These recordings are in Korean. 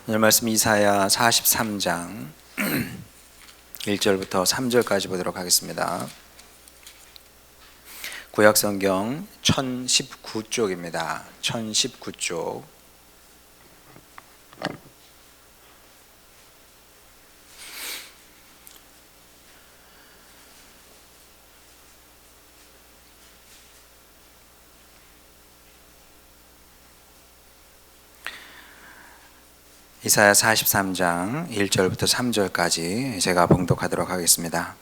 오늘 말씀 이사야 43장 1절부터 3절까지 보도록 하겠습니다. 구약성경 1019쪽입니다. 1019쪽. 이사야 43장 1절부터 3절까지 제가 봉독하도록 하겠습니다.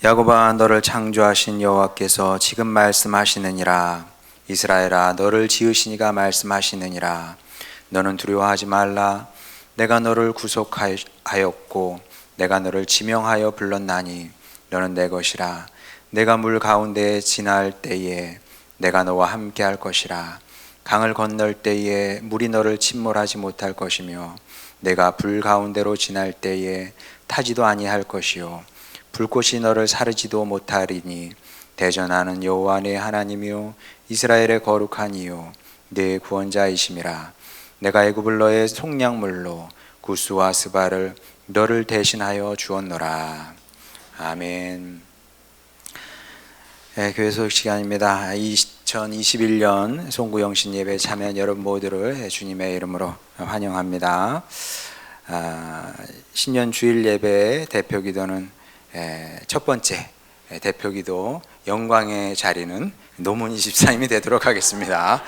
야곱아, 너를 창조하신 여호와께서 지금 말씀하시느니라. 이스라엘아, 너를 지으시니가 말씀하시느니라. 너는 두려워하지 말라. 내가 너를 구속하였고 내가 너를 지명하여 불렀나니 너는 내 것이라. 내가 물 가운데 지날 때에 내가 너와 함께 할 것이라. 강을 건널 때에 물이 너를 침몰하지 못할 것이며 내가 불 가운데로 지날 때에 타지도 아니할 것이요 불꽃이 너를 사르지도 못하리니 대전하는 여호와 내 하나님이요 이스라엘의 거룩한 이요 내 구원자이심이라. 내가 애굽을 너의 속량물로 구스와 스바를 너를 대신하여 주었노라. 아멘. 교회 소식 시간입니다. 2021년 송구영신 예배 참여한 여러분 모두를 주님의 이름으로 환영합니다. 신년 주일 예배 대표기도는 첫 번째 대표기도 영광의 자리는 노문희 집사님이 되도록 하겠습니다.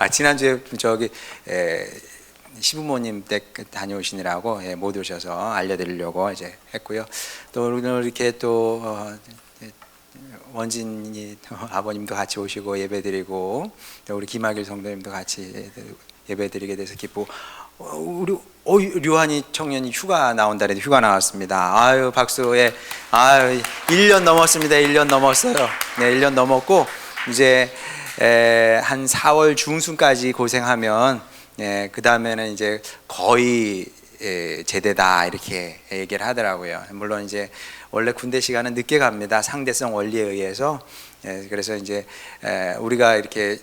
지난주에 시부모님 댁 다녀오시느라고 못 오셔서 알려드리려고 이제 했고요. 또 오늘 이렇게 또 원진이 아버님도 같이 오시고 예배드리고 우리 김학일 성도님도 같이 예배드리게 돼서 기쁘고 우리 류한이 청년이 휴가 나온다는데 휴가 나왔습니다. 아유 박수에. 아유 1년 넘었습니다. 1년 넘었어요. 네, 1년 넘었고 이제 한 4월 중순까지 고생하면 그 다음에는 이제 거의 제대다 이렇게 얘기를 하더라고요. 물론 이제 원래 군대 시간은 늦게 갑니다. 상대성 원리에 의해서. 그래서 이제 우리가 이렇게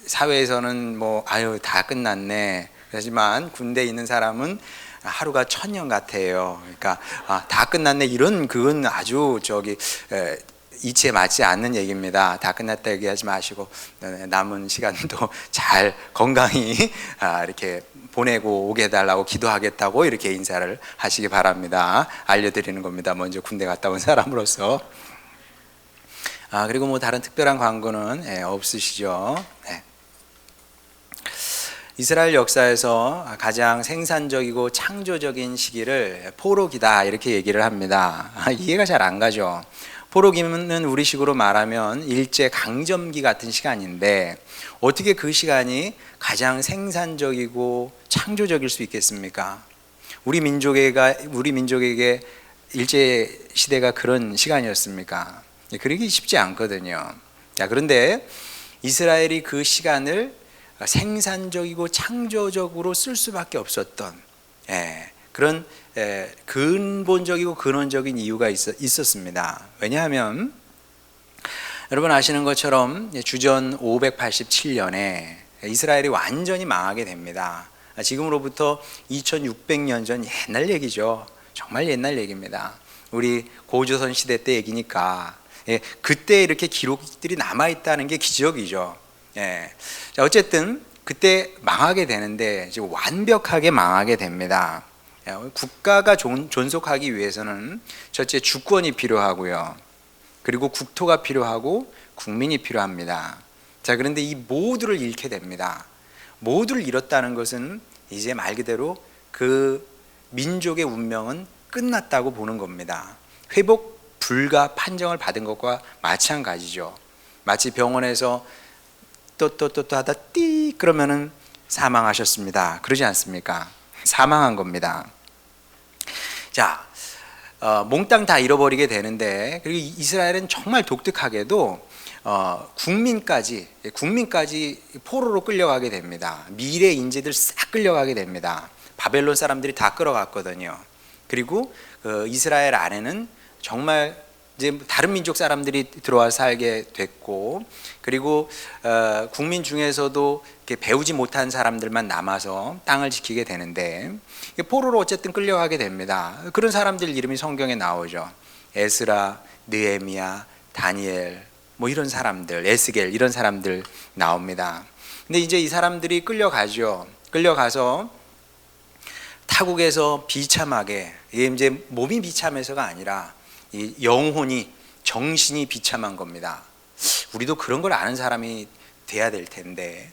사회에서는 뭐 아유 다 끝났네. 하지만 군대에 있는 사람은 하루가 천년 같아요. 그러니까 다 끝났네 이런 그건 아주 이치에 맞지 않는 얘기입니다. 다 끝났다 얘기하지 마시고 남은 시간도 잘 건강히 이렇게 보내고 오게 해달라고 기도하겠다고 이렇게 인사를 하시기 바랍니다. 알려드리는 겁니다. 먼저 군대 갔다 온 사람으로서. 그리고 뭐 다른 특별한 광고는 없으시죠? 네. 이스라엘 역사에서 가장 생산적이고 창조적인 시기를 포로기다 이렇게 얘기를 합니다. 이해가 잘 안 가죠. 포로기는 우리식으로 말하면 일제 강점기 같은 시간인데 어떻게 그 시간이 가장 생산적이고 창조적일 수 있겠습니까? 우리 민족에게 일제 시대가 그런 시간이었습니까? 그러기 쉽지 않거든요. 그런데 이스라엘이 그 시간을 생산적이고 창조적으로 쓸 수밖에 없었던 그런 근본적이고 근원적인 이유가 있었습니다. 왜냐하면 여러분 아시는 것처럼 주전 587년에 이스라엘이 완전히 망하게 됩니다. 지금으로부터 2600년 전 옛날 얘기죠. 정말 옛날 얘기입니다. 우리 고조선 시대 때 얘기니까 그때 이렇게 기록들이 남아있다는 게 기적이죠. 자, 어쨌든 그때 망하게 되는데 지금 완벽하게 망하게 됩니다. 국가가 존속하기 위해서는 첫째 주권이 필요하고요. 그리고 국토가 필요하고 국민이 필요합니다. 자, 그런데 이 모두를 잃게 됩니다. 모두를 잃었다는 것은 이제 말 그대로 그 민족의 운명은 끝났다고 보는 겁니다. 회복 불가 판정을 받은 것과 마찬가지죠. 마치 병원에서 또 하다 띠 그러면은 사망하셨습니다. 그러지 않습니까? 사망한 겁니다. 자, 몽땅 다 잃어버리게 되는데 그리고 이스라엘은 정말 독특하게도 국민까지 포로로 끌려가게 됩니다. 미래 인재들 싹 끌려가게 됩니다. 바벨론 사람들이 다 끌어갔거든요. 그리고 이스라엘 안에는 정말 이제 다른 민족 사람들이 들어와 살게 됐고, 그리고 국민 중에서도 이렇게 배우지 못한 사람들만 남아서 땅을 지키게 되는데, 포로로 어쨌든 끌려가게 됩니다. 그런 사람들 이름이 성경에 나오죠. 에스라, 느헤미야, 다니엘, 뭐 이런 사람들, 에스겔 이런 사람들 나옵니다. 근데 이제 이 사람들이 끌려가죠. 끌려가서 타국에서 비참하게, 이게 이제 몸이 비참해서가 아니라 이 영혼이, 정신이 비참한 겁니다. 우리도 그런 걸 아는 사람이 돼야 될 텐데,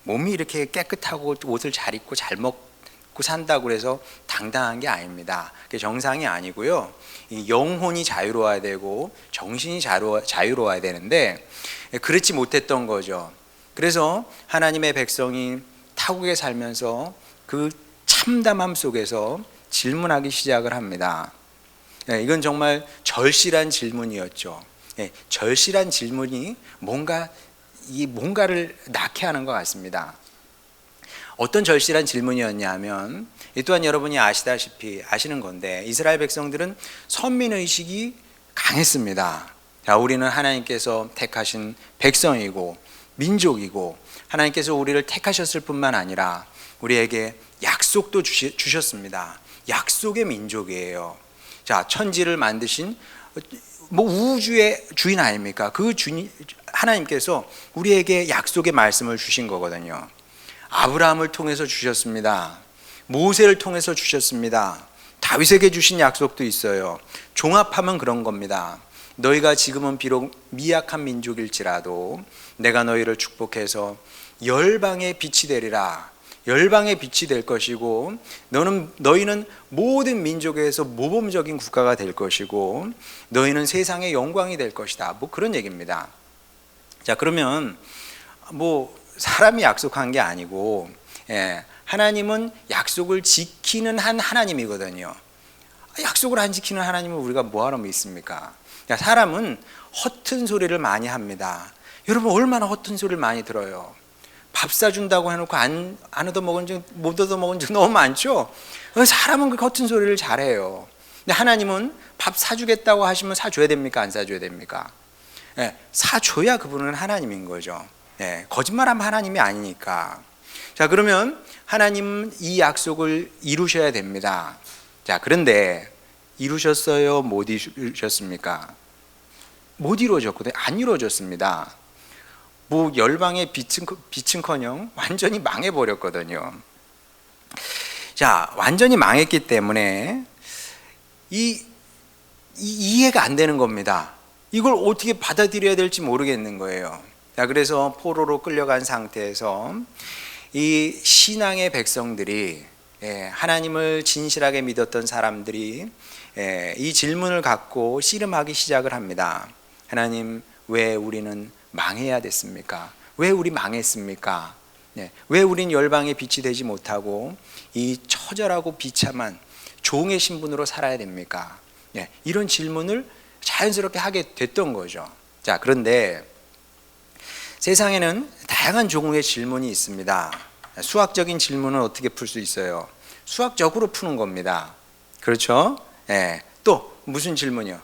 몸이 이렇게 깨끗하고 옷을 잘 입고 잘 먹고 산다고 해서 당당한 게 아닙니다. 그게 정상이 아니고요. 이 영혼이 자유로워야 되고 정신이 자유로워야 되는데 그렇지 못했던 거죠. 그래서 하나님의 백성이 타국에 살면서 그 참담함 속에서 질문하기 시작을 합니다. 이건 정말 절실한 질문이었죠. 절실한 질문이 뭔가를 낳게 하는 것 같습니다. 어떤 절실한 질문이었냐면, 또한 여러분이 아시는 건데, 이스라엘 백성들은 선민의식이 강했습니다. 자, 우리는 하나님께서 택하신 백성이고 민족이고, 하나님께서 우리를 택하셨을 뿐만 아니라 우리에게 약속도 주셨습니다. 약속의 민족이에요. 자, 천지를 만드신 우주의 주인 아닙니까? 그 주인 하나님께서 우리에게 약속의 말씀을 주신 거거든요. 아브라함을 통해서 주셨습니다. 모세를 통해서 주셨습니다. 다윗에게 주신 약속도 있어요. 종합하면 그런 겁니다. 너희가 지금은 비록 미약한 민족일지라도 내가 너희를 축복해서 열방의 빛이 되리라. 열방의 빛이 될 것이고, 너희는 모든 민족에서 모범적인 국가가 될 것이고, 너희는 세상의 영광이 될 것이다. 뭐 그런 얘기입니다. 자, 그러면 사람이 약속한 게 아니고, 하나님은 약속을 지키는 한 하나님이거든요. 약속을 안 지키는 하나님을 우리가 뭐하러 믿습니까? 사람은 허튼 소리를 많이 합니다. 여러분, 얼마나 허튼 소리를 많이 들어요. 밥 사준다고 해놓고 못 얻어먹은 적 너무 많죠. 사람은 그 허튼 소리를 잘해요. 근데 하나님은 밥 사주겠다고 하시면 사줘야 됩니까? 안 사줘야 됩니까? 사줘야 그분은 하나님인 거죠. 거짓말하면 하나님이 아니니까. 자, 그러면 하나님은 이 약속을 이루셔야 됩니다. 자, 그런데 이루셨어요? 못 이루셨습니까? 못 이루어졌거든요. 안 이루어졌습니다. 열방의 빛은커녕 완전히 망해버렸거든요. 자, 완전히 망했기 때문에 이해가 안 되는 겁니다. 이걸 어떻게 받아들여야 될지 모르겠는 거예요. 자, 그래서 포로로 끌려간 상태에서 이 신앙의 백성들이, 하나님을 진실하게 믿었던 사람들이 이 질문을 갖고 씨름하기 시작을 합니다. 하나님, 왜 우리는 망해야 됐습니까? 왜 우리 망했습니까? 왜 우린 열방의 빛이 되지 못하고 이 처절하고 비참한 종의 신분으로 살아야 됩니까? 이런 질문을 자연스럽게 하게 됐던 거죠. 자, 그런데 세상에는 다양한 종류의 질문이 있습니다. 수학적인 질문은 어떻게 풀 수 있어요? 수학적으로 푸는 겁니다. 그렇죠? 또 무슨 질문이요?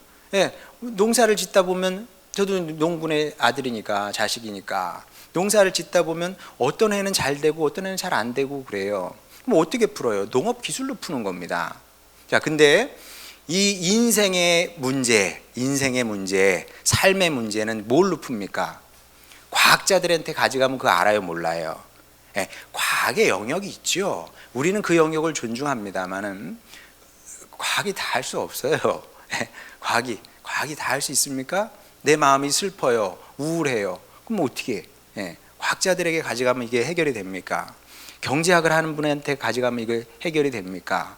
농사를 짓다 보면, 저도 농군의 아들이니까, 자식이니까, 농사를 짓다 보면 어떤 해는 잘 되고 어떤 해는 잘 안 되고 그래요. 그럼 어떻게 풀어요? 농업 기술로 푸는 겁니다. 자, 근데 이 인생의 문제, 삶의 문제는 뭘로 풉니까? 과학자들한테 가져가면 그거 알아요, 몰라요? 과학의 영역이 있죠. 우리는 그 영역을 존중합니다만은 과학이 다 할 수 없어요. 과학이 다 할 수 있습니까? 내 마음이 슬퍼요, 우울해요. 그럼 어떻게 해? 과학자들에게 가져가면 이게 해결이 됩니까? 경제학을 하는 분한테 가져가면 이게 해결이 됩니까?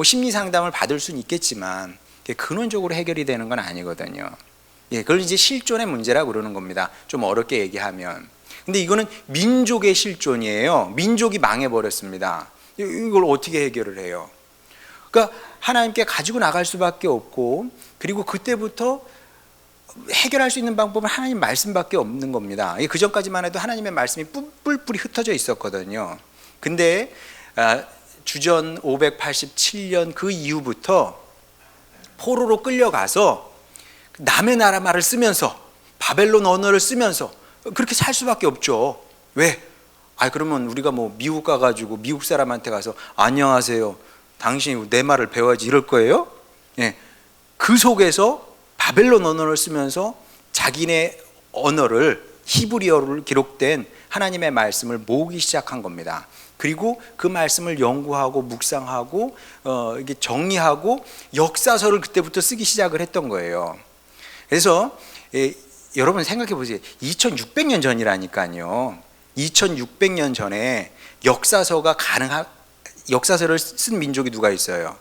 심리 상담을 받을 수는 있겠지만 근원적으로 해결이 되는 건 아니거든요. 그걸 이제 실존의 문제라고 그러는 겁니다. 좀 어렵게 얘기하면. 근데 이거는 민족의 실존이에요. 민족이 망해버렸습니다. 이걸 어떻게 해결을 해요? 그러니까 하나님께 가지고 나갈 수밖에 없고, 그리고 그때부터 해결할 수 있는 방법은 하나님 말씀밖에 없는 겁니다. 그 전까지만 해도 하나님의 말씀이 뿔뿔이 흩어져 있었거든요. 근데 주전 587년 그 이후부터 포로로 끌려가서 남의 나라 말을 쓰면서 바벨론 언어를 쓰면서 그렇게 살 수밖에 없죠. 왜? 그러면 우리가 뭐 미국 가가지고 미국 사람한테 가서 안녕하세요, 당신이 내 말을 배워야지 이럴 거예요? 예. 그 속에서 바벨론 언어를 쓰면서 자기네 언어를, 히브리어를 기록된 하나님의 말씀을 모으기 시작한 겁니다. 그리고 그 말씀을 연구하고 묵상하고 이게 정리하고 역사서를 그때부터 쓰기 시작을 했던 거예요. 그래서 여러분 생각해 보세요. 2600년 전이라니까요. 2600년 전에 역사서를 쓴 민족이 누가 있어요?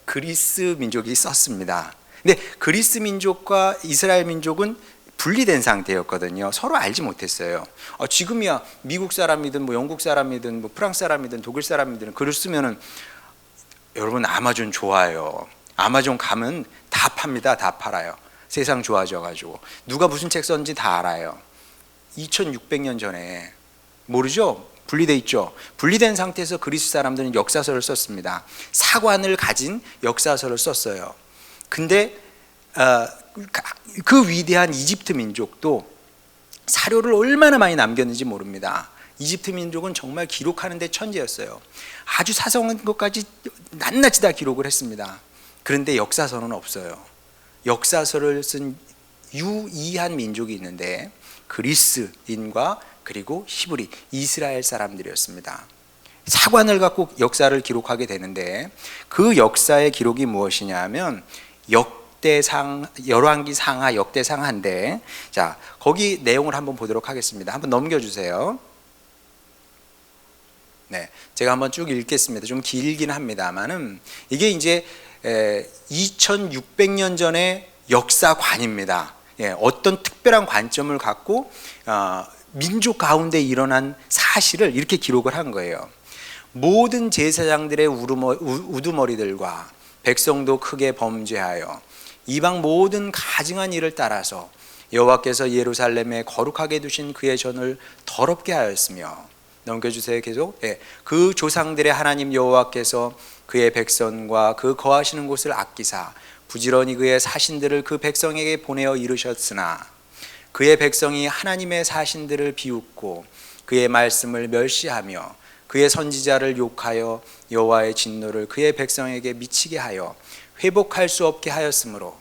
그리스 민족이 썼습니다. 근데 그리스 민족과 이스라엘 민족은 분리된 상태였거든요. 서로 알지 못했어요. 지금이야 미국 사람이든 뭐 영국 사람이든 뭐 프랑스 사람이든 독일 사람이든 글을 쓰면은, 여러분 아마존 좋아요. 아마존 가면 다 팝니다. 다 팔아요. 세상 좋아져가지고 누가 무슨 책 썼는지 다 알아요. 2600년 전에 모르죠? 분리돼 있죠. 분리된 상태에서 그리스 사람들은 역사서를 썼습니다. 사관을 가진 역사서를 썼어요. 근데 그 위대한 이집트 민족도 사료를 얼마나 많이 남겼는지 모릅니다. 이집트 민족은 정말 기록하는 데 천재였어요. 아주 사소한 것까지 낱낱이 다 기록을 했습니다. 그런데 역사서는 없어요. 역사서를 쓴 유이한 민족이 있는데 그리스인과 그리고 히브리, 이스라엘 사람들이었습니다. 사관을 갖고 역사를 기록하게 되는데 그 역사의 기록이 무엇이냐 하면 열왕기 상하 역대상하인데, 자, 거기 내용을 한번 보도록 하겠습니다. 한번 넘겨주세요. 네, 제가 한번 쭉 읽겠습니다. 좀 길긴 합니다만은 이게 이제 2600년 전의 역사관입니다. 어떤 특별한 관점을 갖고 민족 가운데 일어난 사실을 이렇게 기록을 한 거예요. 모든 제사장들의 우두머리들과 백성도 크게 범죄하여 이방 모든 가증한 일을 따라서 여호와께서 예루살렘에 거룩하게 두신 그의 전을 더럽게 하였으며, 넘겨주세요. 계속. 그 조상들의 하나님 여호와께서 그의 백성과 그 거하시는 곳을 아끼사 부지런히 그의 사신들을 그 백성에게 보내어 이르셨으나 그의 백성이 하나님의 사신들을 비웃고 그의 말씀을 멸시하며 그의 선지자를 욕하여 여호와의 진노를 그의 백성에게 미치게 하여 회복할 수 없게 하였으므로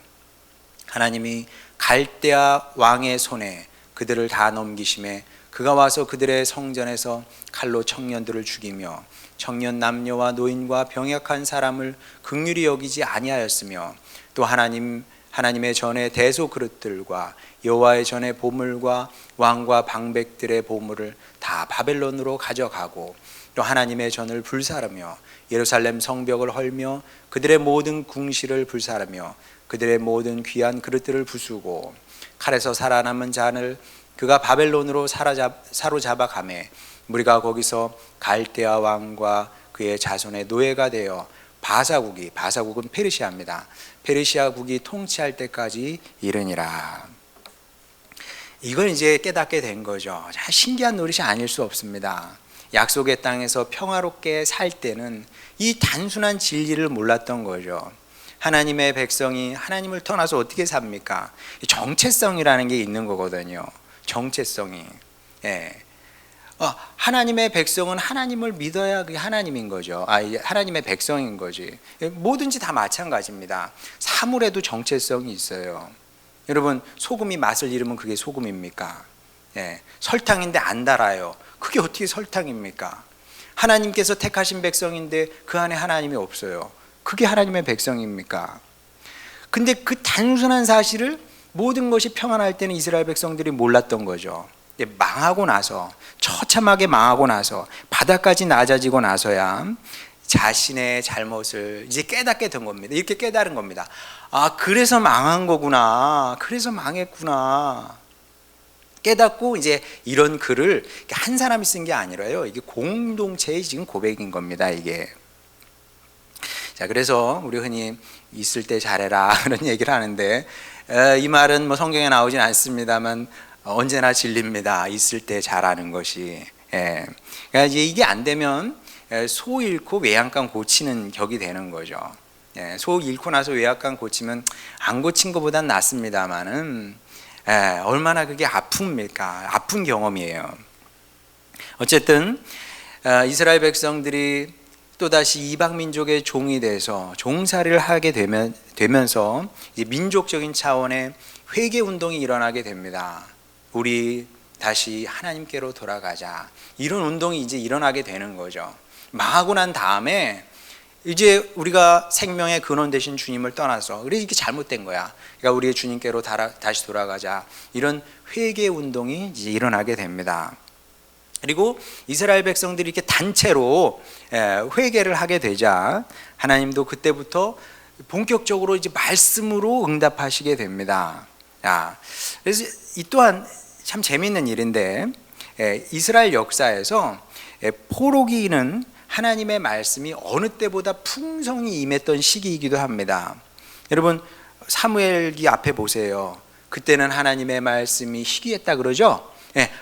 하나님이 갈대아 왕의 손에 그들을 다 넘기심에 그가 와서 그들의 성전에서 칼로 청년들을 죽이며 청년 남녀와 노인과 병약한 사람을 긍휼히 여기지 아니하였으며, 또 하나님의 전의 대소 그릇들과 여호와의 전의 보물과 왕과 방백들의 보물을 다 바벨론으로 가져가고, 또 하나님의 전을 불사르며 예루살렘 성벽을 헐며 그들의 모든 궁실을 불사르며 그들의 모든 귀한 그릇들을 부수고, 칼에서 살아남은 자를 그가 바벨론으로 사로잡아 가매 우리가 거기서 갈대아 왕과 그의 자손의 노예가 되어 바사국은 페르시아입니다. 페르시아국이 통치할 때까지 이르니라. 이걸 이제 깨닫게 된 거죠. 참 신기한 노릇이 아닐 수 없습니다. 약속의 땅에서 평화롭게 살 때는 이 단순한 진리를 몰랐던 거죠. 하나님의 백성이 하나님을 떠나서 어떻게 삽니까? 정체성이라는 게 있는 거거든요. 정체성이. 하나님의 백성은 하나님을 믿어야 그게 하나님인 거죠. 하나님의 백성인 거지. 뭐든지 다 마찬가지입니다. 사물에도 정체성이 있어요. 여러분, 소금이 맛을 잃으면 그게 소금입니까? 설탕인데 안 달아요. 그게 어떻게 설탕입니까? 하나님께서 택하신 백성인데 그 안에 하나님이 없어요. 그게 하나님의 백성입니까? 근데 그 단순한 사실을 모든 것이 평안할 때는 이스라엘 백성들이 몰랐던 거죠. 망하고 나서, 처참하게 망하고 나서, 바닥까지 낮아지고 나서야 자신의 잘못을 이제 깨닫게 된 겁니다. 이렇게 깨달은 겁니다. 그래서 망한 거구나. 그래서 망했구나. 깨닫고 이제 이런 글을 한 사람이 쓴 게 아니라요. 이게 공동체의 지금 고백인 겁니다. 이게. 자, 그래서 우리 흔히 있을 때 잘해라 그런 얘기를 하는데, 이 말은 뭐 성경에 나오진 않습니다만 언제나 진리입니다. 있을 때 잘하는 것이. 그러니까 이제 이게 안 되면 소 잃고 외양간 고치는 격이 되는 거죠. 속 잃고 나서 외양간 고치면 안 고친 것보단 낫습니다만은 얼마나 그게 아픕니까? 아픈 경험이에요. 어쨌든 이스라엘 백성들이 또다시 이방 민족의 종이 돼서 종살이를 하게 되면서 이제 민족적인 차원의 회개 운동이 일어나게 됩니다. 우리 다시 하나님께로 돌아가자. 이런 운동이 이제 일어나게 되는 거죠. 망하고 난 다음에 이제 우리가 생명의 근원 되신 주님을 떠나서 그래 이게 잘못된 거야. 그러니까 우리의 주님께로 다시 돌아가자. 이런 회개 운동이 이제 일어나게 됩니다. 그리고 이스라엘 백성들이 이렇게 단체로 회개를 하게 되자 하나님도 그때부터 본격적으로 이제 말씀으로 응답하시게 됩니다. 그래서 이 또한 참 재미있는 일인데 이스라엘 역사에서 포로기는 하나님의 말씀이 어느 때보다 풍성히 임했던 시기이기도 합니다. 여러분 사무엘기 앞에 보세요. 그때는 하나님의 말씀이 희귀했다 그러죠?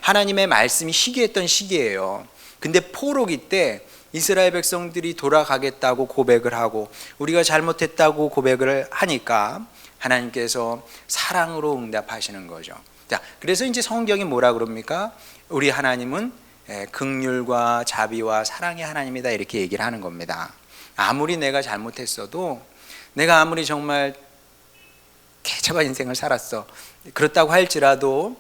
하나님의 말씀이 희귀했던 시기예요. 근데 포로기 때 이스라엘 백성들이 돌아가겠다고 고백을 하고 우리가 잘못했다고 고백을 하니까 하나님께서 사랑으로 응답하시는 거죠. 자, 그래서 이제 성경이 뭐라 그럽니까? 우리 하나님은 긍휼과 자비와 사랑의 하나님이다 이렇게 얘기를 하는 겁니다. 아무리 내가 잘못했어도 내가 아무리 정말 개차반 인생을 살았어 그렇다고 할지라도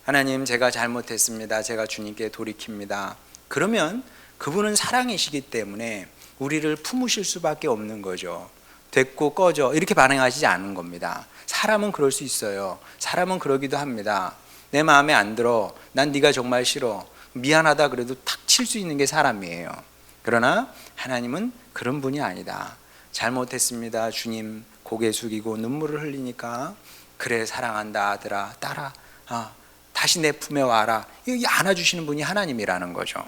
하나님 제가 잘못했습니다. 제가 주님께 돌이킵니다. 그러면 그분은 사랑이시기 때문에 우리를 품으실 수밖에 없는 거죠. 됐고 꺼져 이렇게 반응하시지 않는 겁니다. 사람은 그럴 수 있어요. 사람은 그러기도 합니다. 내 마음에 안 들어. 난 네가 정말 싫어. 미안하다 그래도 탁 칠 수 있는 게 사람이에요. 그러나 하나님은 그런 분이 아니다. 잘못했습니다. 주님 고개 숙이고 눈물을 흘리니까 그래 사랑한다 아들아 딸아 다시 내 품에 와라. 이거 안아주시는 분이 하나님이라는 거죠.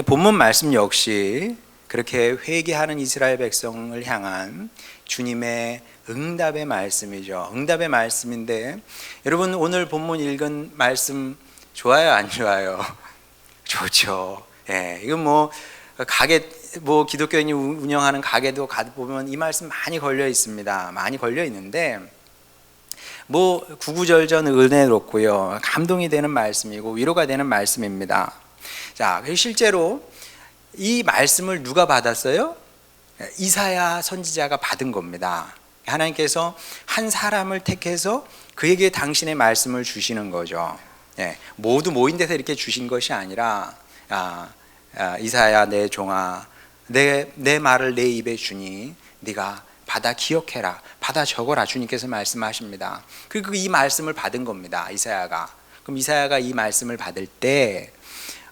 본문 말씀 역시 그렇게 회개하는 이스라엘 백성을 향한 주님의 응답의 말씀이죠. 응답의 말씀인데 여러분 오늘 본문 읽은 말씀 좋아요 안 좋아요? 좋죠. 이건 뭐 가게 기독교인이 운영하는 가게도 보면 이 말씀 많이 걸려 있습니다. 많이 걸려 있는데 구구절절 은혜롭고요. 감동이 되는 말씀이고 위로가 되는 말씀입니다. 자, 실제로 이 말씀을 누가 받았어요? 이사야 선지자가 받은 겁니다. 하나님께서 한 사람을 택해서 그에게 당신의 말씀을 주시는 거죠. 모두 모인 데서 이렇게 주신 것이 아니라 이사야 내 종아 내 말을 내 입에 주니 네가 받아 기억해라. 받아 적어라. 주님께서 말씀하십니다. 그리고 이 말씀을 받은 겁니다. 이사야가. 그럼 이사야가 이 말씀을 받을 때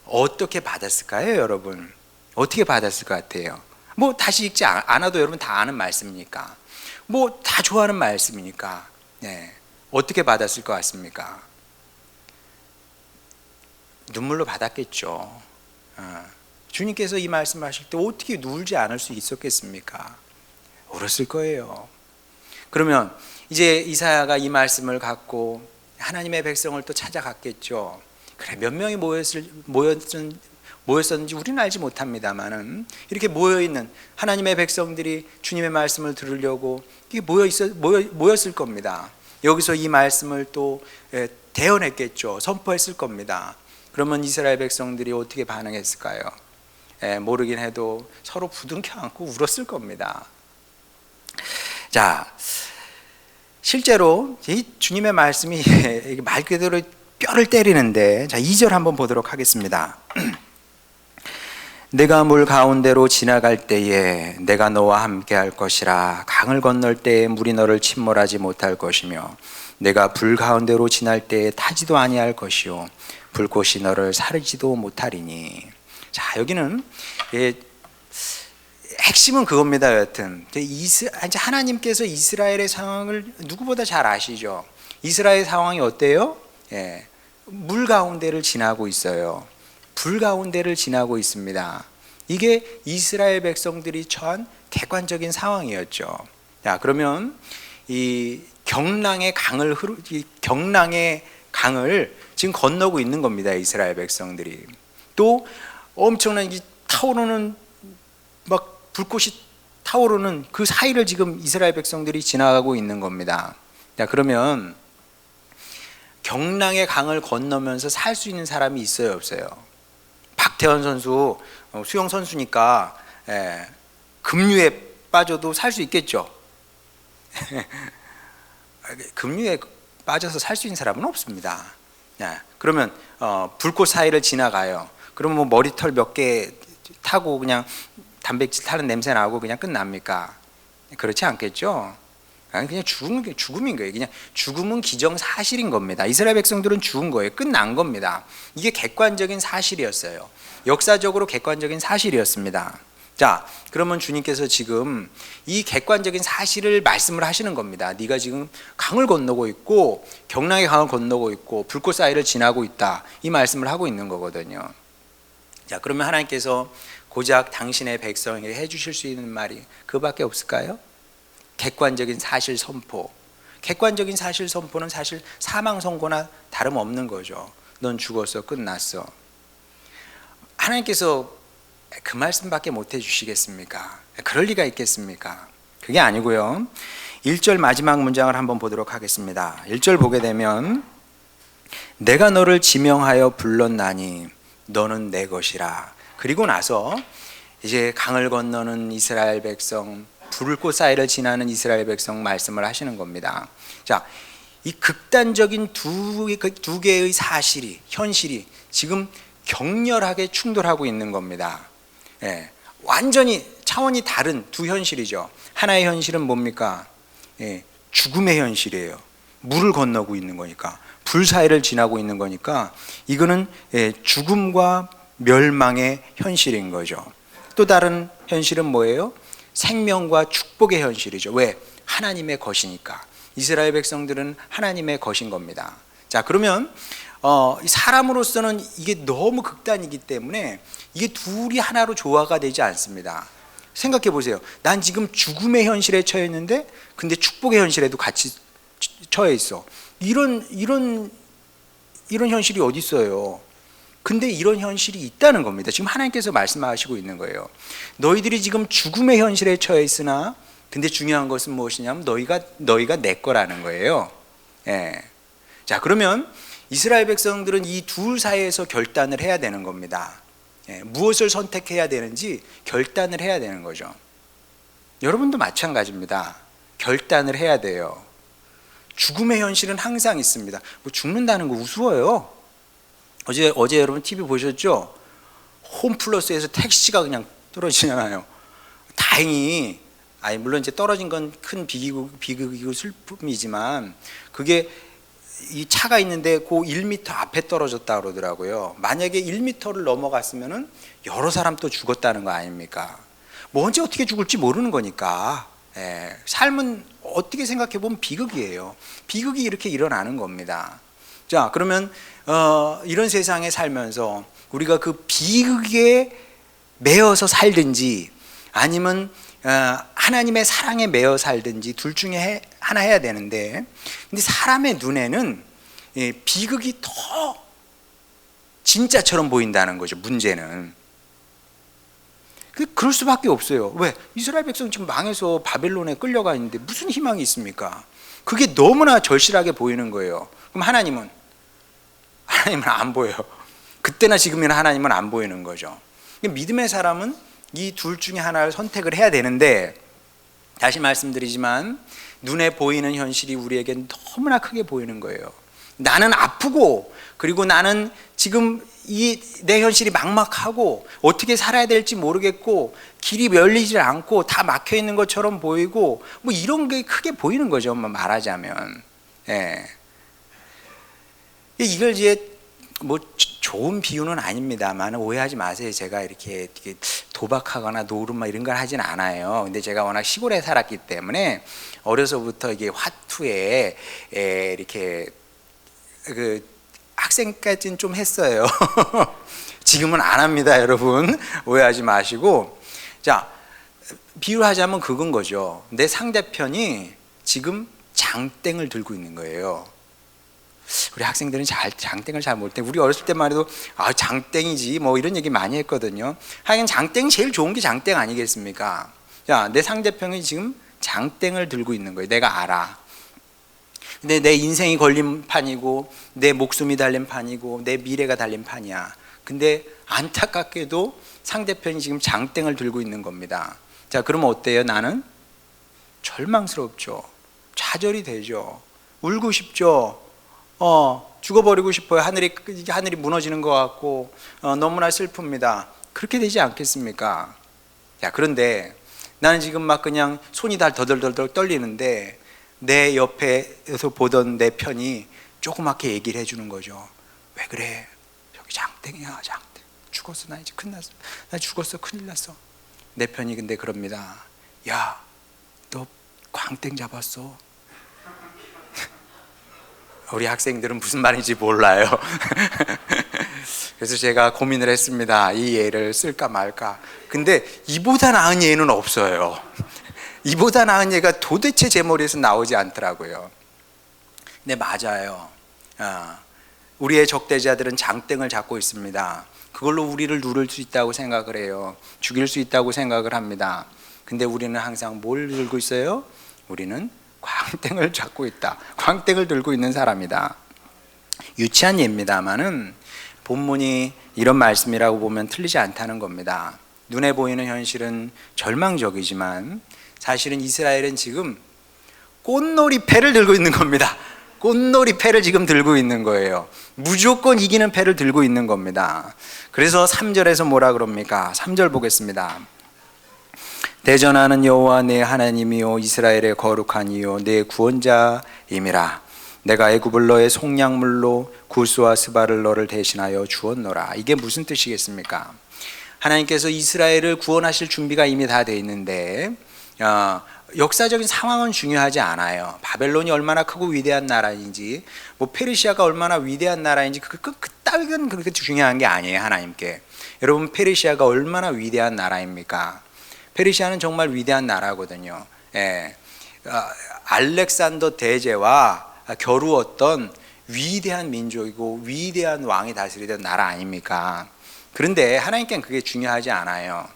어떻게 받았을까요, 여러분? 어떻게 받았을 것 같아요? 다시 읽지 않아도 여러분 다 아는 말씀이니까. 다 좋아하는 말씀이니까. 어떻게 받았을 것 같습니까? 눈물로 받았겠죠. 주님께서 이 말씀을 하실 때 어떻게 울지 않을 수 있었겠습니까? 울었을 거예요. 그러면 이제 이사야가 이 말씀을 갖고 하나님의 백성을 또 찾아갔겠죠. 그래 몇 명이 모였었는지 우리는 알지 못합니다만은 이렇게 모여있는 하나님의 백성들이 주님의 말씀을 들으려고 이게 모였을 겁니다. 여기서 이 말씀을 또 대언했겠죠. 선포했을 겁니다. 그러면 이스라엘 백성들이 어떻게 반응했을까요? 모르긴 해도 서로 부둥켜 안고 울었을 겁니다. 자, 실제로 이 주님의 말씀이 말 그대로 뼈를 때리는데, 자 2절 한번 보도록 하겠습니다. 내가 물 가운데로 지나갈 때에 내가 너와 함께 할 것이라. 강을 건널 때에 물이 너를 침몰하지 못할 것이며 내가 불 가운데로 지날 때에 타지도 아니할 것이요 불꽃이 너를 사르지도 못하리니. 자, 여기는 핵심은 그겁니다. 여튼 이제 하나님께서 이스라엘의 상황을 누구보다 잘 아시죠. 이스라엘 상황이 어때요? 물 가운데를 지나고 있어요. 불 가운데를 지나고 있습니다. 이게 이스라엘 백성들이 처한 객관적인 상황이었죠. 자, 그러면 이 경랑의 강을 지금 건너고 있는 겁니다. 이스라엘 백성들이. 또 엄청난 타오르는 막 불꽃이 타오르는 그 사이를 지금 이스라엘 백성들이 지나가고 있는 겁니다. 자, 그러면 경랑의 강을 건너면서 살 수 있는 사람이 있어요, 없어요? 박태환 선수 수영 선수니까 급류에 빠져도 살 수 있겠죠. 급류에 빠져서 살 수 있는 사람은 없습니다. 그러면 불꽃 사이를 지나가요. 그러면 뭐 머리털 몇 개 타고 그냥 단백질 타는 냄새 나고 그냥 끝납니까? 그렇지 않겠죠. 그냥 죽음인 거예요. 그냥 죽음은 기정사실인 겁니다. 이스라엘 백성들은 죽은 거예요. 끝난 겁니다. 이게 객관적인 사실이었어요. 역사적으로 객관적인 사실이었습니다. 자, 그러면 주님께서 지금 이 객관적인 사실을 말씀을 하시는 겁니다. 네가 지금 강을 건너고 있고 경랑의 강을 건너고 있고 불꽃 사이를 지나고 있다, 이 말씀을 하고 있는 거거든요. 자, 그러면 하나님께서 고작 당신의 백성에게 해주실 수 있는 말이 그밖에 없을까요? 객관적인 사실 선포. 객관적인 사실 선포는 사실 사망 선고나 다름없는 거죠. 넌 죽었어, 끝났어. 하나님께서 그 말씀밖에 못 해주시겠습니까? 그럴 리가 있겠습니까? 그게 아니고요. 1절 마지막 문장을 한번 보도록 하겠습니다. 1절 보게 되면 내가 너를 지명하여 불렀나니 너는 내 것이라. 그리고 나서 이제 강을 건너는 이스라엘 백성, 불꽃 사이를 지나는 이스라엘 백성 말씀을 하시는 겁니다. 자, 이 극단적인 두 개의 사실이, 현실이 지금 격렬하게 충돌하고 있는 겁니다. 완전히 차원이 다른 두 현실이죠. 하나의 현실은 뭡니까? 죽음의 현실이에요. 물을 건너고 있는 거니까, 불 사이를 지나고 있는 거니까 이거는 죽음과 멸망의 현실인 거죠. 또 다른 현실은 뭐예요? 생명과 축복의 현실이죠. 왜? 하나님의 것이니까. 이스라엘 백성들은 하나님의 것인 겁니다. 자, 그러면 사람으로서는 이게 너무 극단이기 때문에 이게 둘이 하나로 조화가 되지 않습니다. 생각해 보세요. 난 지금 죽음의 현실에 처해 있는데 근데 축복의 현실에도 같이 처해 있어. 이런 현실이 어디 있어요? 근데 이런 현실이 있다는 겁니다. 지금 하나님께서 말씀하시고 있는 거예요. 너희들이 지금 죽음의 현실에 처해 있으나 근데 중요한 것은 무엇이냐면 너희가 내 거라는 거예요. 자, 그러면 이스라엘 백성들은 이 둘 사이에서 결단을 해야 되는 겁니다. 무엇을 선택해야 되는지 결단을 해야 되는 거죠. 여러분도 마찬가지입니다. 결단을 해야 돼요. 죽음의 현실은 항상 있습니다. 뭐 죽는다는 거 우스워요. 어제 여러분 TV 보셨죠? 홈플러스에서 택시가 그냥 떨어지잖아요. 다행히, 물론 이제 떨어진 건 큰 비극이고 슬픔이지만 그게 이 차가 있는데 그 1m 앞에 떨어졌다 그러더라고요. 만약에 1m를 넘어갔으면은 여러 사람 또 죽었다는 거 아닙니까? 뭐 언제 어떻게 죽을지 모르는 거니까. 삶은 어떻게 생각해 보면 비극이에요. 비극이 이렇게 일어나는 겁니다. 자, 그러면 이런 세상에 살면서 우리가 그 비극에 매여서 살든지 아니면 하나님의 사랑에 매여 살든지 둘 중에 하나 해야 되는데, 근데 사람의 눈에는 비극이 더 진짜처럼 보인다는 거죠. 문제는 그럴 수밖에 없어요. 왜? 이스라엘 백성 지금 망해서 바벨론에 끌려가 있는데 무슨 희망이 있습니까? 그게 너무나 절실하게 보이는 거예요. 그럼 하나님은 안 보여요. 그때나 지금이나 하나님은 안 보이는 거죠. 믿음의 사람은 이 둘 중에 하나를 선택을 해야 되는데, 다시 말씀드리지만 눈에 보이는 현실이 우리에겐 너무나 크게 보이는 거예요. 나는 아프고, 그리고 나는 지금 내 현실이 막막하고 어떻게 살아야 될지 모르겠고 길이 열리지 않고 다 막혀 있는 것처럼 보이고, 뭐 이런 게 크게 보이는 거죠, 말하자면. 이걸 이제 뭐 좋은 비유는 아닙니다만 오해하지 마세요. 제가 이렇게 도박하거나 노름마 이런 걸 하진 않아요. 근데 제가 워낙 시골에 살았기 때문에 어려서부터 이게 화투에 이렇게 학생까지는 좀 했어요. 지금은 안 합니다, 여러분. 오해하지 마시고. 자, 비유하자면 그건 거죠. 내 상대편이 지금 장땡을 들고 있는 거예요. 우리 학생들은 장땡을 잘 모를 때, 우리 어렸을 때만 해도 장땡이지 뭐 이런 얘기 많이 했거든요. 하긴 장땡 제일 좋은 게 장땡 아니겠습니까? 자, 내 상대편이 지금 장땡을 들고 있는 거예요. 내가 알아. 근데 내 인생이 걸린 판이고 내 목숨이 달린 판이고 내 미래가 달린 판이야. 근데 안타깝게도 상대편이 지금 장땡을 들고 있는 겁니다. 자, 그러면 어때요? 나는 절망스럽죠. 좌절이 되죠. 울고 싶죠. 죽어버리고 싶어요. 하늘이 무너지는 것 같고 너무나 슬픕니다. 그렇게 되지 않겠습니까? 자, 그런데 나는 지금 막 그냥 손이 다 더덜덜덜 떨리는데 내 옆에서 보던 내 편이 조그맣게 얘기를 해주는 거죠. 왜 그래? 저기 장땡이야, 장땡. 죽었어, 나 이제 큰일 났어. 나 죽었어, 큰일 났어. 내 편이 근데 그럽니다. 야, 너 광땡 잡았어. 우리 학생들은 무슨 말인지 몰라요. 그래서 제가 고민을 했습니다. 이 예를 쓸까 말까. 근데 이보다 나은 예는 없어요. 이보다 나은 예가 도대체 제 머리에서 나오지 않더라고요. 근데 맞아요. 우리의 적대자들은 장땡을 잡고 있습니다. 그걸로 우리를 누를 수 있다고 생각을 해요. 죽일 수 있다고 생각을 합니다. 근데 우리는 항상 뭘 들고 있어요? 우리는 광땡을 잡고 있다. 광땡을 들고 있는 사람이다. 유치한 예입니다만은 본문이 이런 말씀이라고 보면 틀리지 않다는 겁니다. 눈에 보이는 현실은 절망적이지만 사실은 이스라엘은 지금 꽃놀이 패를 들고 있는 겁니다. 꽃놀이 패를 지금 들고 있는 거예요. 무조건 이기는 패를 들고 있는 겁니다. 그래서 3절에서 뭐라 그럽니까? 3절 보겠습니다. 대전하는 여호와 내 하나님이요 이스라엘의 거룩한 이요 내 구원자임이라. 내가 애굽을 너의 속량물로 구스와 스바를 너를 대신하여 주었노라. 이게 무슨 뜻이겠습니까? 하나님께서 이스라엘을 구원하실 준비가 이미 다 돼 있는데 역사적인 상황은 중요하지 않아요. 바벨론이 얼마나 크고 위대한 나라인지, 뭐 페르시아가 얼마나 위대한 나라인지 그따위는 그렇게 중요한 게 아니에요. 하나님께. 여러분, 페르시아가 얼마나 위대한 나라입니까? 페르시아는 정말 위대한 나라거든요. 예. 알렉산더 대제와 겨루었던 위대한 민족이고 위대한 왕이 다스리던 나라 아닙니까? 그런데 하나님께는 그게 중요하지 않아요.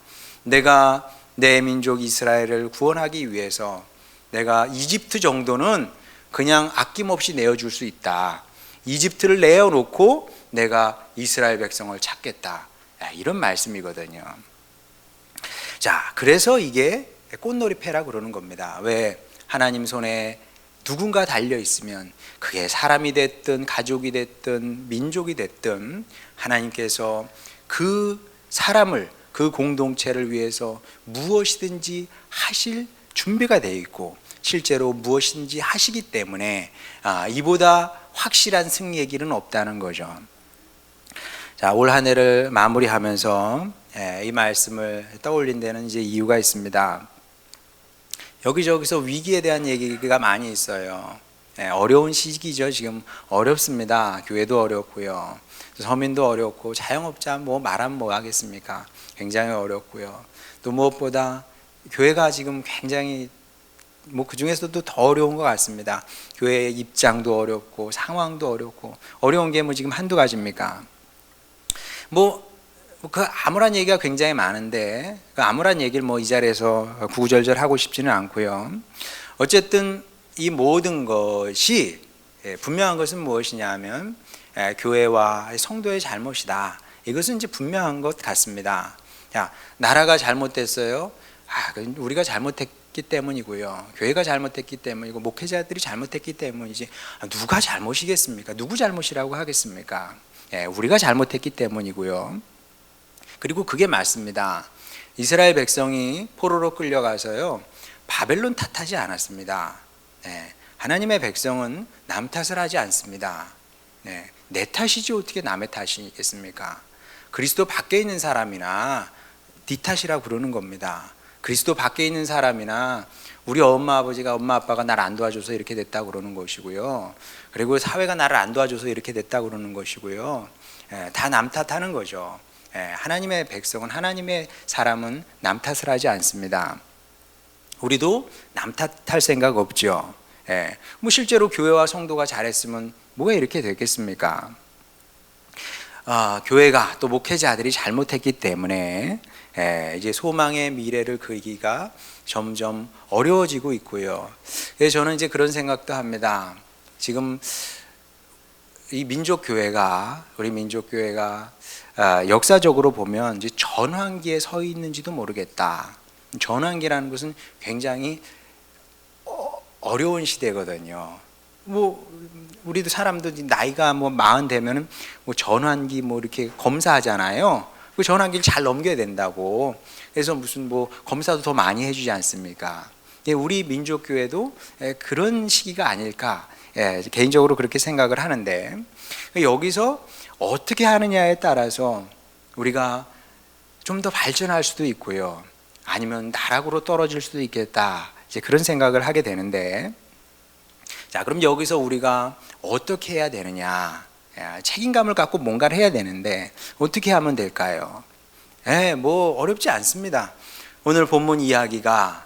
내가 내 민족 이스라엘을 구원하기 위해서 내가 이집트 정도는 그냥 아낌없이 내어줄 수 있다. 이집트를 내어놓고 내가 이스라엘 백성을 찾겠다. 이런 말씀이거든요. 자, 그래서 이게 꽃놀이 패라고 그러는 겁니다. 왜? 하나님 손에 누군가 달려 있으면 그게 사람이 됐든 가족이 됐든 민족이 됐든 하나님께서 그 사람을, 그 공동체를 위해서 무엇이든지 하실 준비가 되어 있고 실제로 무엇이든지 하시기 때문에 이보다 확실한 승리의 길은 없다는 거죠. 자, 올 한 해를 마무리하면서 이 말씀을 떠올린 데는 이제 이유가 있습니다. 여기저기서 위기에 대한 얘기가 많이 있어요. 어려운 시기죠. 지금 어렵습니다. 교회도 어렵고요. 서민도 어렵고 자영업자 뭐 말하면 뭐 하겠습니까? 굉장히 어렵고요. 또 무엇보다 교회가 지금 굉장히 뭐 그 중에서도 더 어려운 것 같습니다. 교회의 입장도 어렵고 상황도 어렵고 어려운 게 뭐 지금 한두 가지입니까? 그 암울한 얘기가 굉장히 많은데 그 암울한 얘기를 뭐 이 자리에서 구구절절 하고 싶지는 않고요. 어쨌든 이 모든 것이 분명한 것은 무엇이냐면 교회와 성도의 잘못이다. 이것은 이제 분명한 것 같습니다. 자, 나라가 잘못됐어요. 우리가 잘못했기 때문이고요. 교회가 잘못했기 때문이고 목회자들이 잘못했기 때문이지 누가 잘못이겠습니까? 누구 잘못이라고 하겠습니까? 우리가 잘못했기 때문이고요. 그리고 그게 맞습니다. 이스라엘 백성이 포로로 끌려가서요 바벨론 탓하지 않았습니다. 하나님의 백성은 남 탓을 하지 않습니다. 내 탓이지 어떻게 남의 탓이겠습니까? 그리스도 밖에 있는 사람이나 네 탓이라고 그러는 겁니다. 그리스도 밖에 있는 사람이나 우리 엄마 아빠가 나를 안 도와줘서 이렇게 됐다고 그러는 것이고요. 그리고 사회가 나를 안 도와줘서 이렇게 됐다고 그러는 것이고요. 다 남 탓하는 거죠. 하나님의 백성은, 하나님의 사람은 남 탓을 하지 않습니다. 우리도 남 탓할 생각 없죠. 뭐 실제로 교회와 성도가 잘했으면 뭐가 이렇게 됐겠습니까? 교회가 또 목회자들이 잘못했기 때문에 이제 소망의 미래를 그리기가 점점 어려워지고 있고요. 그래서 저는 이제 그런 생각도 합니다. 지금 이 우리 민족교회가 역사적으로 보면 이제 전환기에 서 있는지도 모르겠다. 전환기라는 것은 굉장히 어려운 시대거든요. 우리도 사람도 나이가 40 되면은 전환기 이렇게 검사하잖아요. 그 전환기를 잘 넘겨야 된다고. 그래서 무슨 검사도 더 많이 해주지 않습니까? 우리 민족교회도 그런 시기가 아닐까. 개인적으로 그렇게 생각을 하는데, 여기서 어떻게 하느냐에 따라서 우리가 좀 더 발전할 수도 있고요. 아니면 나락으로 떨어질 수도 있겠다. 이제 그런 생각을 하게 되는데, 자, 그럼 여기서 우리가 어떻게 해야 되느냐? 책임감을 갖고 뭔가를 해야 되는데 어떻게 하면 될까요? 어렵지 않습니다. 오늘 본문 이야기가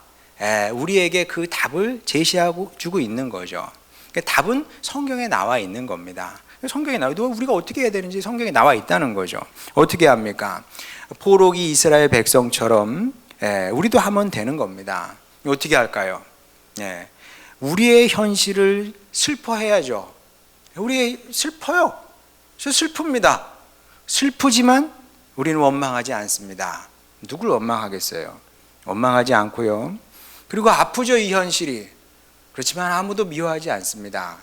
우리에게 그 답을 제시하고 주고 있는 거죠. 그러니까 답은 성경에 나와 있는 겁니다. 성경에 우리가 어떻게 해야 되는지 성경에 나와 있다는 거죠. 어떻게 합니까? 포로기 이스라엘 백성처럼 우리도 하면 되는 겁니다. 어떻게 할까요? 우리의 현실을 슬퍼해야죠. 우리 슬퍼요. 슬픕니다. 슬프지만 우리는 원망하지 않습니다. 누굴 원망하겠어요? 원망하지 않고요. 그리고 아프죠, 이 현실이. 그렇지만 아무도 미워하지 않습니다.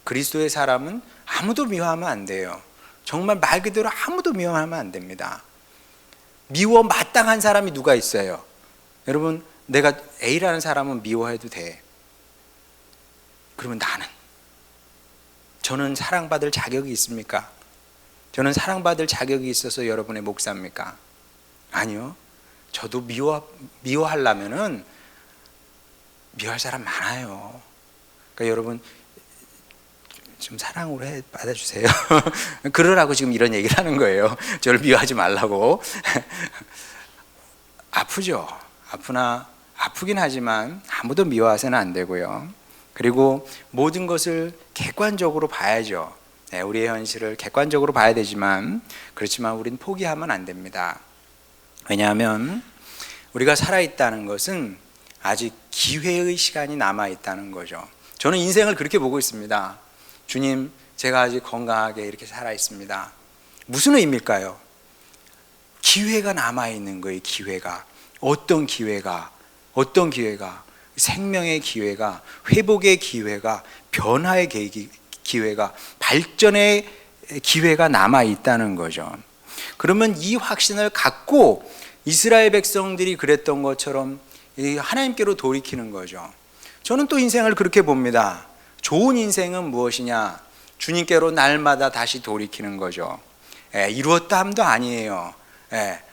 그리스도의 사람은 아무도 미워하면 안 돼요. 정말 말 그대로 아무도 미워하면 안 됩니다. 미워 마땅한 사람이 누가 있어요? 여러분, 내가 A라는 사람은 미워해도 돼. 그러면 저는 사랑받을 자격이 있습니까? 저는 사랑받을 자격이 있어서 여러분의 목사입니까? 아니요. 저도 미워하려면은 미워할 사람 많아요. 그러니까 여러분 좀 사랑으로 받아주세요. 그러라고 지금 이런 얘기를 하는 거예요. 저를 미워하지 말라고. 아프죠. 아프긴 하지만 아무도 미워해서는 안 되고요. 그리고 모든 것을 객관적으로 봐야죠. 우리의 현실을 객관적으로 봐야 되지만, 그렇지만 우리는 포기하면 안 됩니다. 왜냐하면 우리가 살아있다는 것은 아직 기회의 시간이 남아있다는 거죠. 저는 인생을 그렇게 보고 있습니다. 주님, 제가 아직 건강하게 이렇게 살아있습니다. 무슨 의미일까요? 기회가 남아있는 거예요. 기회가. 어떤 기회가? 생명의 기회가, 회복의 기회가, 변화의 기회가, 발전의 기회가 남아있다는 거죠. 그러면 이 확신을 갖고 이스라엘 백성들이 그랬던 것처럼 하나님께로 돌이키는 거죠. 저는 또 인생을 그렇게 봅니다. 좋은 인생은 무엇이냐? 주님께로 날마다 다시 돌이키는 거죠. 이루었다 함도 아니에요.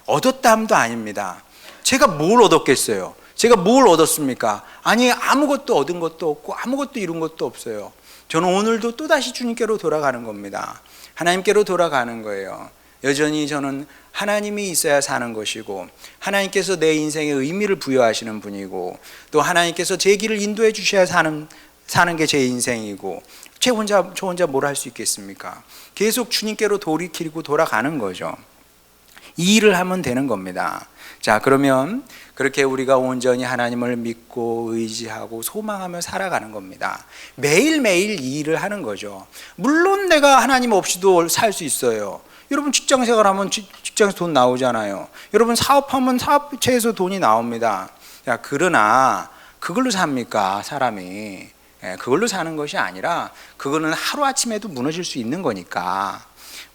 얻었다 함도 아닙니다. 제가 뭘 얻었겠어요? 제가 뭘 얻었습니까? 아니, 아무것도 얻은 것도 없고 아무것도 이룬 것도 없어요. 저는 오늘도 또다시 주님께로 돌아가는 겁니다. 하나님께로 돌아가는 거예요. 여전히 저는 하나님이 있어야 사는 것이고, 하나님께서 내 인생에 의미를 부여하시는 분이고, 또 하나님께서 제 길을 인도해 주셔야 사는 게 제 인생이고, 저 혼자 뭘 할 수 있겠습니까? 계속 주님께로 돌이키고 돌아가는 거죠. 이 일을 하면 되는 겁니다. 자, 그러면 그렇게 우리가 온전히 하나님을 믿고 의지하고 소망하며 살아가는 겁니다. 매일매일 이 일을 하는 거죠. 물론 내가 하나님 없이도 살 수 있어요. 여러분 직장 생활하면 직장에서 돈 나오잖아요. 여러분 사업하면 사업체에서 돈이 나옵니다. 그러나 그걸로 삽니까, 사람이? 그걸로 사는 것이 아니라 그거는 하루아침에도 무너질 수 있는 거니까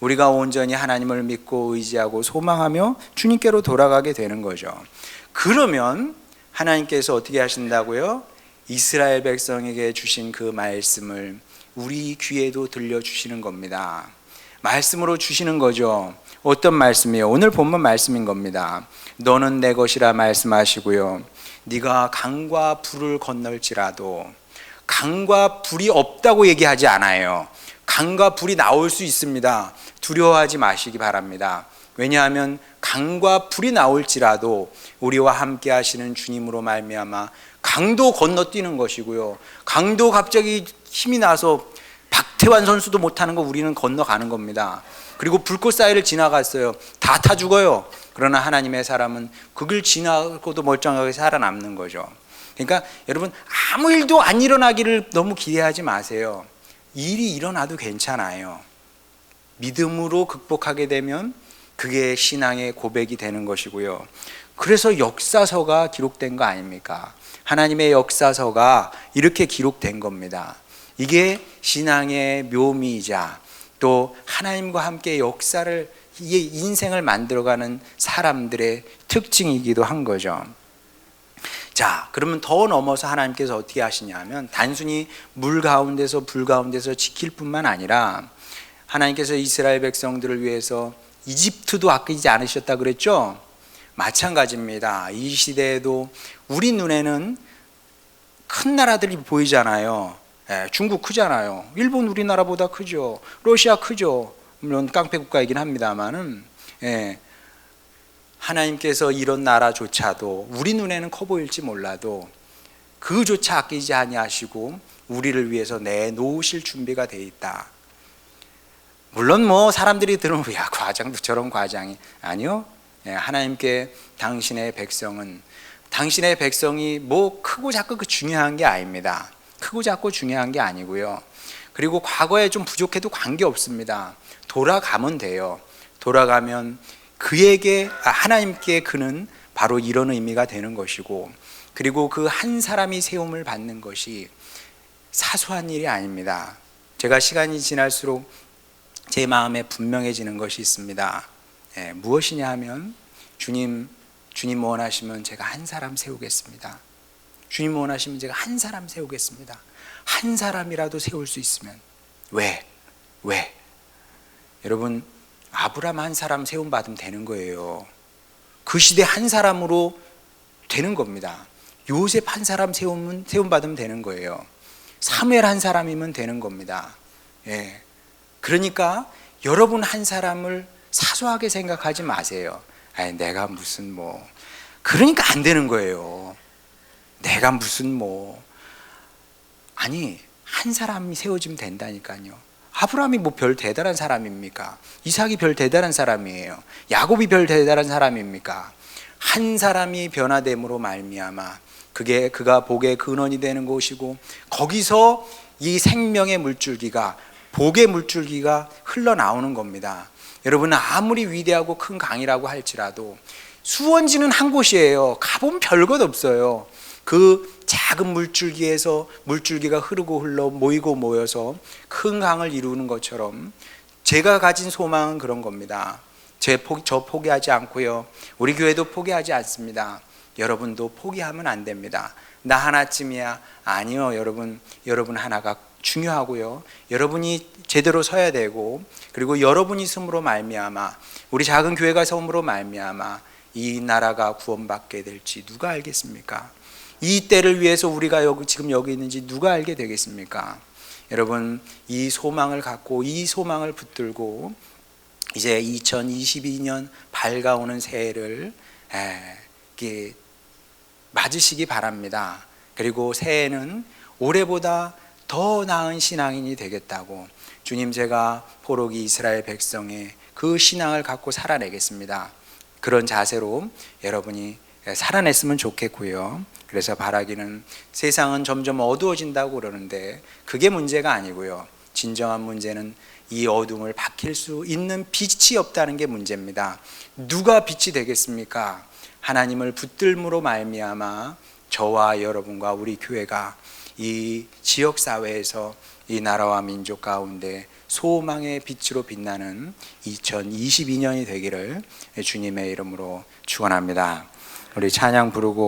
우리가 온전히 하나님을 믿고 의지하고 소망하며 주님께로 돌아가게 되는 거죠. 그러면 하나님께서 어떻게 하신다고요? 이스라엘 백성에게 주신 그 말씀을 우리 귀에도 들려주시는 겁니다. 말씀으로 주시는 거죠. 어떤 말씀이에요? 오늘 본문 말씀인 겁니다. 너는 내 것이라 말씀하시고요. 네가 강과 불을 건널지라도, 강과 불이 없다고 얘기하지 않아요. 강과 불이 나올 수 있습니다. 두려워하지 마시기 바랍니다. 왜냐하면 강과 불이 나올지라도 우리와 함께 하시는 주님으로 말미암아 강도 건너뛰는 것이고요. 강도 갑자기 힘이 나서 박태환 선수도 못하는 거 우리는 건너가는 겁니다. 그리고 불꽃 사이를 지나갔어요. 다 타 죽어요. 그러나 하나님의 사람은 그 길 지나고도 멀쩡하게 살아남는 거죠. 그러니까 여러분, 아무 일도 안 일어나기를 너무 기대하지 마세요. 일이 일어나도 괜찮아요. 믿음으로 극복하게 되면 그게 신앙의 고백이 되는 것이고요. 그래서 역사서가 기록된 거 아닙니까? 하나님의 역사서가 이렇게 기록된 겁니다. 이게 신앙의 묘미이자 또 하나님과 함께 역사를, 이 인생을 만들어가는 사람들의 특징이기도 한 거죠. 자, 그러면 더 넘어서 하나님께서 어떻게 하시냐면 단순히 물 가운데서 불 가운데서 지킬 뿐만 아니라 하나님께서 이스라엘 백성들을 위해서 이집트도 아끼지 않으셨다 그랬죠? 마찬가지입니다. 이 시대에도 우리 눈에는 큰 나라들이 보이잖아요. 중국 크잖아요. 일본 우리나라보다 크죠. 러시아 크죠. 물론 깡패 국가이긴 합니다만은, 하나님께서 이런 나라조차도 우리 눈에는 커 보일지 몰라도 그조차 아끼지 아니하시고 우리를 위해서 내놓으실 준비가 돼 있다. 물론 뭐 사람들이 들으면 야, 과장도 저런 과장이. 아니요. 하나님께 당신의 백성이 뭐 크고 작고 그 중요한 게 아닙니다. 크고 작고 중요한 게 아니고요. 그리고 과거에 좀 부족해도 관계없습니다. 돌아가면 돼요. 돌아가면 하나님께 그는 바로 이런 의미가 되는 것이고, 그리고 그 한 사람이 세움을 받는 것이 사소한 일이 아닙니다. 제가 시간이 지날수록 제 마음에 분명해지는 것이 있습니다. 무엇이냐 하면 주님 원하시면 제가 한 사람 세우겠습니다. 주님 원하시면 제가 한 사람 세우겠습니다. 한 사람이라도 세울 수 있으면. 왜? 여러분, 아브라함 한 사람 세움 받으면 되는 거예요. 그 시대 한 사람으로 되는 겁니다. 요셉 한 사람 세움 받으면 되는 거예요. 사무엘 한 사람이면 되는 겁니다. 그러니까 여러분 한 사람을 사소하게 생각하지 마세요. 내가 무슨 그러니까 안 되는 거예요. 내가 무슨 한 사람이 세워지면 된다니까요. 아브라함이 별 대단한 사람입니까? 이삭이 별 대단한 사람이에요. 야곱이 별 대단한 사람입니까? 한 사람이 변화됨으로 말미암아 그가 복의 근원이 되는 것이고, 거기서 이 생명의 물줄기가, 복의 물줄기가 흘러나오는 겁니다. 여러분, 아무리 위대하고 큰 강이라고 할지라도 수원지는 한 곳이에요. 가보면 별것 없어요. 그 작은 물줄기에서 물줄기가 흐르고 흘러 모이고 모여서 큰 강을 이루는 것처럼 제가 가진 소망은 그런 겁니다. 저 포기하지 않고요. 우리 교회도 포기하지 않습니다. 여러분도 포기하면 안 됩니다. 나 하나쯤이야. 아니요, 여러분 하나가 중요하고요. 여러분이 제대로 서야 되고, 그리고 여러분이 섬으로 말미암아, 우리 작은 교회가 섬으로 말미암아 이 나라가 구원받게 될지 누가 알겠습니까? 이 때를 위해서 우리가 지금 여기 있는지 누가 알게 되겠습니까? 여러분, 이 소망을 갖고, 이 소망을 붙들고 이제 2022년 밝아오는 새해를 맞으시기 바랍니다. 그리고 새해는 올해보다 더 나은 신앙인이 되겠다고, 주님, 제가 포로기 이스라엘 백성의 그 신앙을 갖고 살아내겠습니다. 그런 자세로 여러분이 살아냈으면 좋겠고요. 그래서 바라기는, 세상은 점점 어두워진다고 그러는데 그게 문제가 아니고요. 진정한 문제는 이 어둠을 밝힐 수 있는 빛이 없다는 게 문제입니다. 누가 빛이 되겠습니까? 하나님을 붙들므로 말미암아 저와 여러분과 우리 교회가 이 지역사회에서 이 나라와 민족 가운데 소망의 빛으로 빛나는 2022년이 되기를 주님의 이름으로 축원합니다. 우리 찬양 부르고